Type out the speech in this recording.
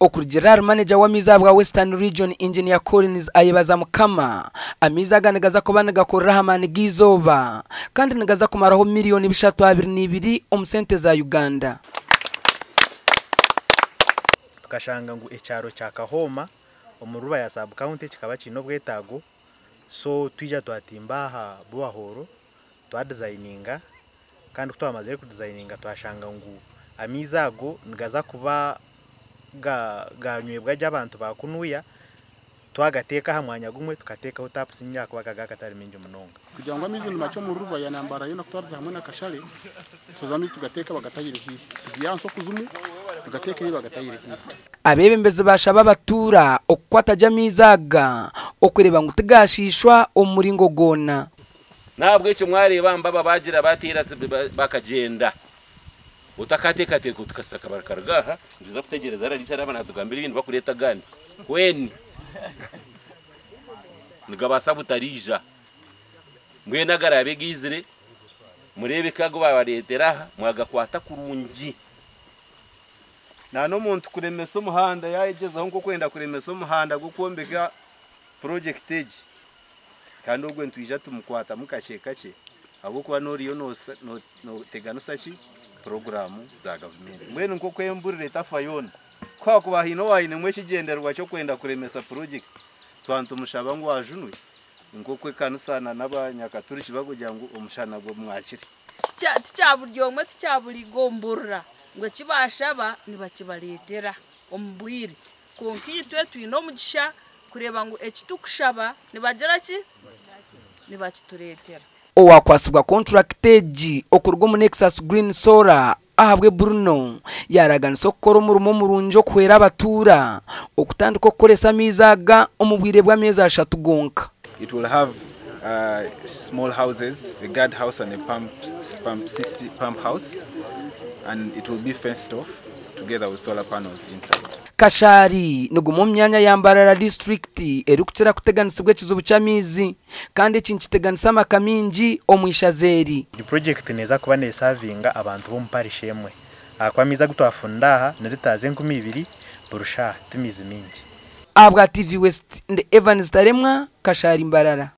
Okurugerar manager wa mizabwa Western Region Engineer Collins ayebaza mukama amiza aganigaza ko banagakorera hamani gizoba kandi nigaza kumaraho miliyoni 322 omusente za Uganda. Tukashanga ngo ecyaro cya Kahoma omuruba ya sub county kikaba kino bwetago so twija twatimba ha buhoro twa designinga kandi twamaze ku designinga twashanga ngo amizago nigaza kuba ganywebwa y'abantu bakunuya twagateka hamwanya gumwe tukateka utapu sinyako bakaga katari minje munonga kugira ngo amizi macho mu ruba ya Mbarara yo nakutwarza hamwe na Kashari tuzami tugateka bagatayire hi byanso kuzumu tugateka yi bagatayire hi abebembeze bashaba batura okwata jamizaga okureba ngo tigashishwa omuringo gona nabwo icyo mwareba mbaba bagira batira bakagenda utakateka teko tukasaka barakaragaha ndiza kutegereza aragishara abana tugambira ibintu bakureta gani weni ngabasa butarija mwena garabe gizire murebe kago babaretera mwagakwata kurungi nano muntu kuremesa umuhanda yagezaho ngo kwenda kuremesa umuhanda gukombeka purogyekiti kandi ubwo ntwija tumukwata mukashekake abo kwa noriyo no tegano sachi programu za government mwene nko kwemburire tafayona kwa kuba hino wayine mweshigenderwa cyo kwenda kuremesa project twantu mushaba ngo wajunuye nko kwe kanusana n'abanyakaturi kibagogira ngo umushana bwo mwakire ticyaburyomwe ticyaburigombura ngo kibashaba nibakibaretera ombwire konkitwe twino mugisha kureba ngo ekitukushaba nibagera ki nibakituretera owakwasibwa contracteji okurwo mu Nexus Green Solar ahabwe Bruno yaraganisa okukora umurumo murunjo kwera abatura okutandika okoresa mizaga omubwire bwa meza 3 gonka. It will have small houses, a guard house and a pump house, and it will be fenced off together with solar panels inside. Kashari nugumo myanya ya Mbarara district erukira kuteganisibwe kizubu cyamizi kandi kinchiteganisa amakaminji omwishazeri. The project neza kuba ne savinga abantu bo mparishe yemwe akwamiza gutwafundaha neritaze 12 burusha timizi mingi. Abwa TV West and Evans Taremwa Kashari Mbarara.